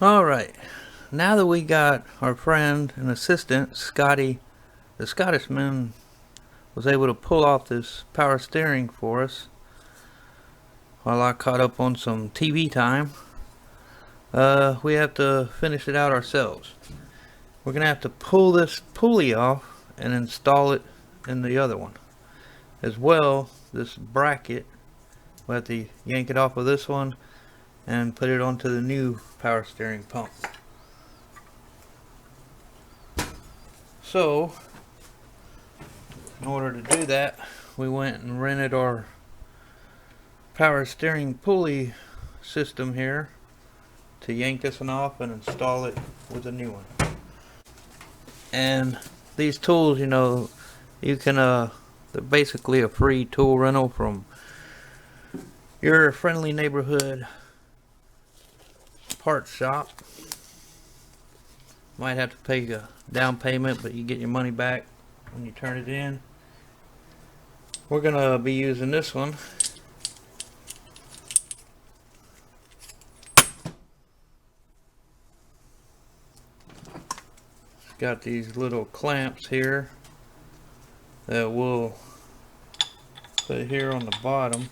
Alright, now that we got our friend and assistant, Scotty, the Scottishman, was able to pull off this power steering for us while I caught up on some TV time, we have to finish it out ourselves. We're going to have to pull this pulley off and install it in the other one. As well, this bracket, we'll have to yank it off of this one and put it onto the new power steering pump. So, in order to do that, we went and rented our power steering pulley system here to yank this one off and install it with a new one. And these tools, you know, you can they're basically a free tool rental from your friendly neighborhood parts shop. Might have to pay a down payment, but you get your money back when you turn it in. We're gonna be using this one. It's got these little clamps here that we'll put here on the bottom.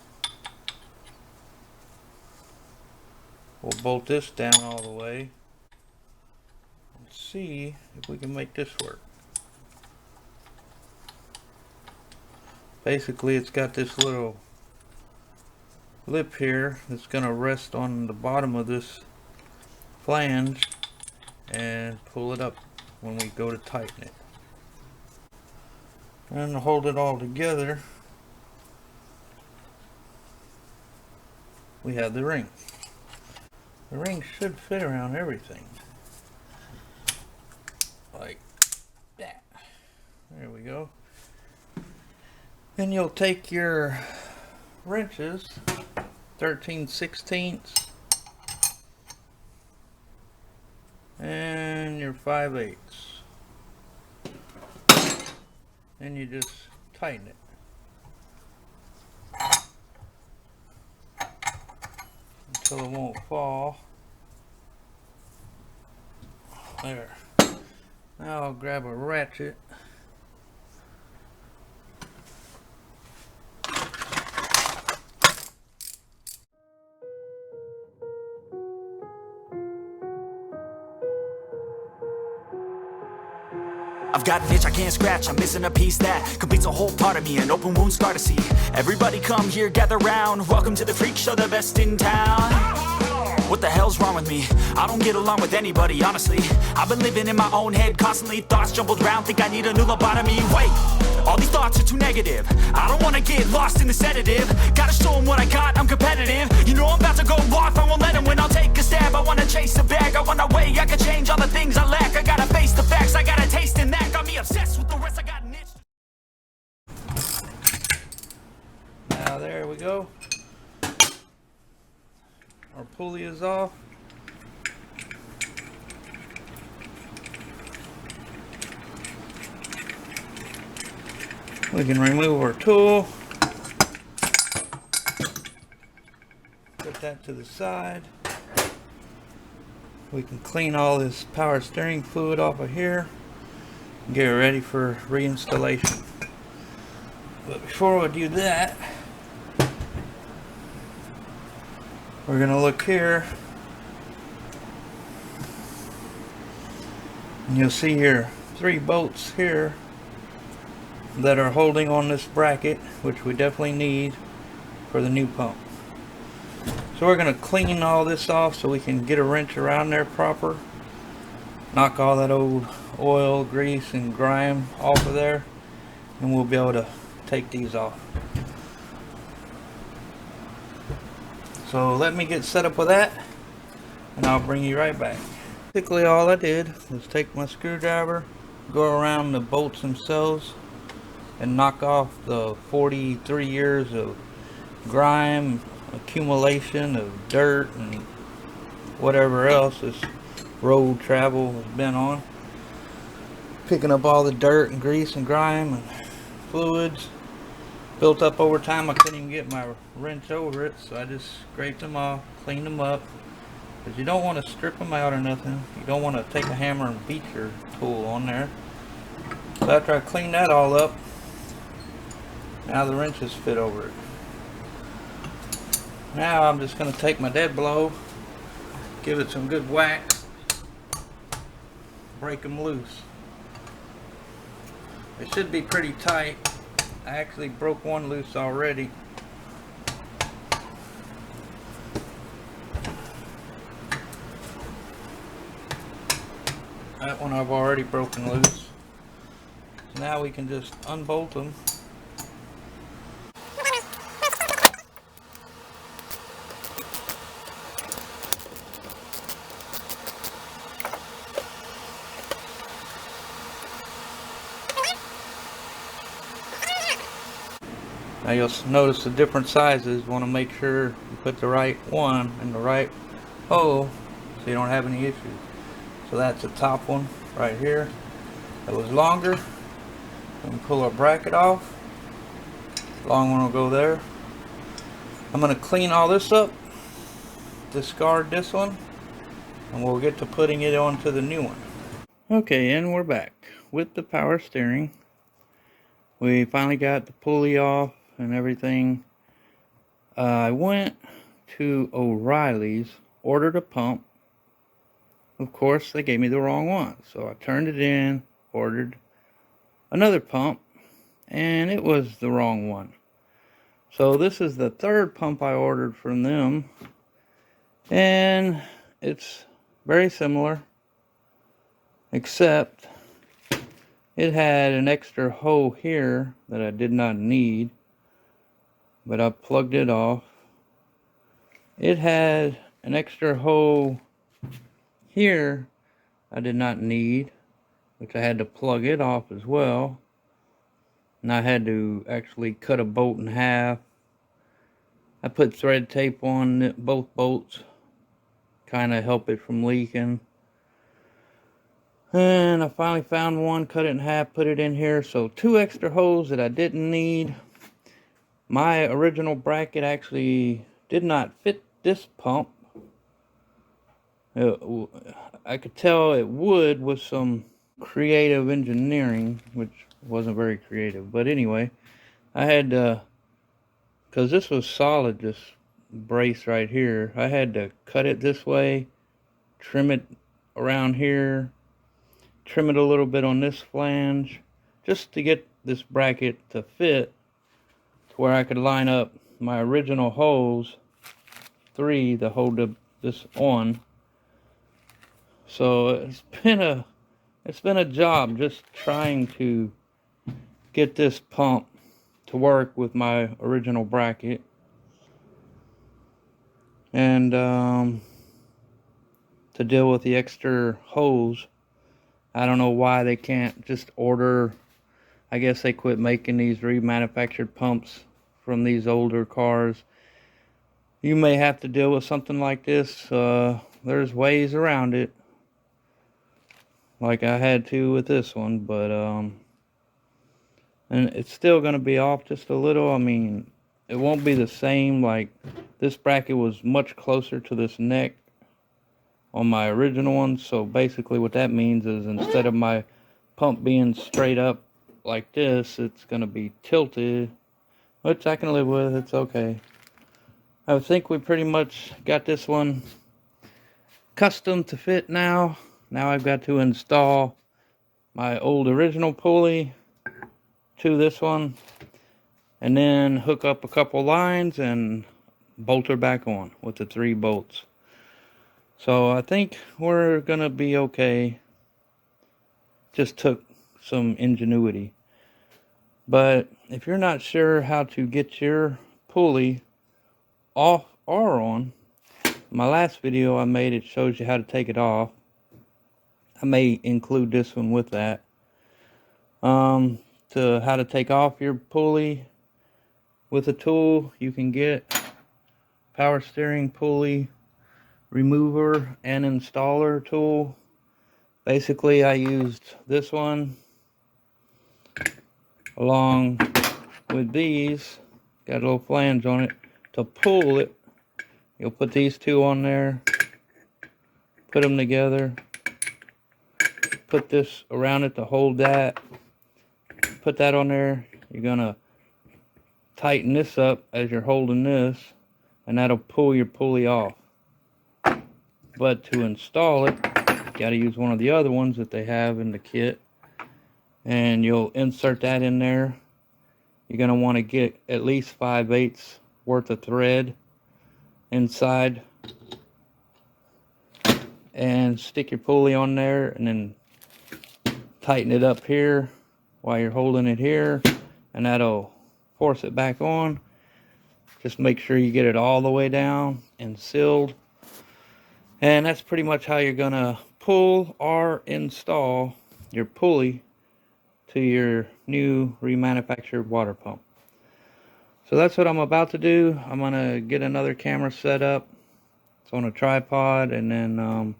We'll bolt this down all the way and see if we can make this work. Basically, it's got this little lip here that's going to rest on the bottom of this flange and pull it up when we go to tighten it. And to hold it all together, we have the ring. The ring should fit around everything. Like that. There we go. Then you'll take your wrenches, 13/16 and your 5/8, and you just tighten it until it won't fall. There. Now I'll grab a ratchet. I've got an itch I can't scratch, I'm missing a piece that completes a whole part of me, an open wound scar to see. Everybody come here, gather round, welcome to the freak show, the best in town. What the hell's wrong with me? I don't get along with anybody, honestly. I've been living in my own head constantly, thoughts jumbled round, think I need a new lobotomy. Wait, all these thoughts are too negative. I don't wanna get lost in the sedative. Gotta show them what I got, I'm competitive. You know I'm about to go off, I won't let them win, I'll take a stab. I wanna chase a bag, I wanna weigh, I can change all the things I lack. I gotta face the facts, I got a taste in that. Got me obsessed with the rest, I got an itch. Now there we go. Our pulley is off. We can remove our tool. Put that to the side. We can clean all this power steering fluid off of here and get it ready for reinstallation. But before we do that, we're going to look here, and you'll see here 3 bolts here that are holding on this bracket, which we definitely need for the new pump. So we're going to clean all this off so we can get a wrench around there proper, knock all that old oil, grease and grime off of there, and we'll be able to take these off. So let me get set up with that, and I'll bring you right back. Basically all I did was take my screwdriver, go around the bolts themselves, and knock off the 43 years of grime, accumulation of dirt, and whatever else this road travel has been on. Picking up all the dirt and grease and grime and fluids built up over time. I couldn't even get my wrench over it, so I just scraped them off, cleaned them up, Because you don't want to strip them out or nothing. You don't want to take a hammer and beat your tool on there. So after I clean that all up, now the wrenches fit over it. Now I'm just going to take my dead blow, give it some good whack, break them loose. It should be pretty tight. I actually broke one loose already. That one I've already broken loose. So now we can just unbolt them. Now you'll notice the different sizes. Want to make sure you put the right one in the right hole so you don't have any issues. So that's the top one right here. That was longer. We can pull our bracket off. Long one will go there. I'm going to clean all this up, discard this one, and we'll get to putting it onto the new one. Okay, and we're back with the power steering. We finally got the pulley off and everything. I went to O'Reilly's, ordered a pump. Of course, they gave me the wrong one. So I turned it in, ordered another pump, and it was the wrong one. So this is the third pump I ordered from them. And it's very similar, except it had an extra hole here that I did not need, but I plugged it off. It had an extra hole here I did not need, which I had to plug it off as well. And I had to actually cut a bolt in half. I put thread tape on both bolts, kind of help it from leaking. And I finally found one, cut it in half, put it in here. So 2 extra holes that I didn't need. My original bracket actually did not fit this pump. I could tell it would with some creative engineering, which wasn't very creative. But anyway, I had to, because this was solid, this brace right here, I had to cut it this way, trim it around here, trim it a little bit on this flange, just to get this bracket to fit to where I could line up my original holes, 3 to hold this on. So it's been a job just trying to get this pump to work with my original bracket. And to deal with the extra holes. I don't know why they can't just order. I guess they quit making these remanufactured pumps from these older cars. You may have to deal with something like this. There's ways around it, like I had to with this one, but and it's still going to be off just a little. I mean, it won't be the same. Like, this bracket was much closer to this neck on my original one. So basically what that means is, instead of my pump being straight up like this, it's going to be tilted, which I can live with. It's okay. I think we pretty much got this one custom to fit now. Now I've got to install my old original pulley to this one, and then hook up a couple lines and bolt her back on with the 3 bolts. So I think we're gonna be okay. Just took some ingenuity. But if you're not sure how to get your pulley off or on, my last video I made, it shows you how to take it off. I may include this one with that. To how to take off your pulley with a tool, you can get power steering pulley remover and installer tool. Basically, I used this one along with these, got a little flange on it, to pull it. You'll put these 2 on there, put them together, put this around it to hold that, put that on there. You're gonna tighten this up as you're holding this, and that'll pull your pulley off. But to install it, you gotta use one of the other ones that they have in the kit, and you'll insert that in there. You're gonna want to get at least 5/8 worth of thread inside, and stick your pulley on there, and then tighten it up here while you're holding it here, and that'll force it back on. Just make sure you get it all the way down and sealed. And that's pretty much how you're gonna pull or install your pulley to your new remanufactured water pump. So that's what I'm about to do. I'm gonna get another camera set up. It's on a tripod, and then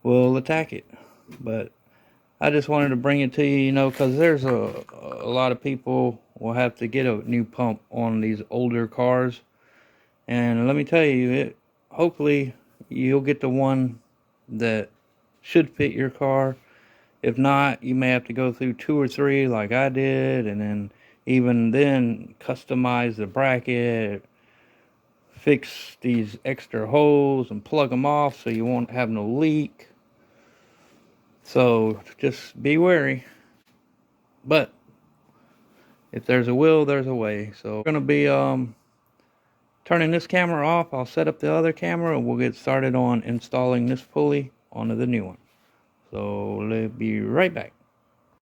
we'll attack it. But I just wanted to bring it to you, you know, because there's a lot of people will have to get a new pump on these older cars. And let me tell you, hopefully you'll get the one that should fit your car. If not, you may have to go through 2 or 3 like I did, and then even then customize the bracket, fix these extra holes and plug them off so you won't have no leak. So just be wary. But if there's a will, there's a way. So we're going to be turning this camera off. I'll set up the other camera, and we'll get started on installing this pulley onto the new one. So let's be right back.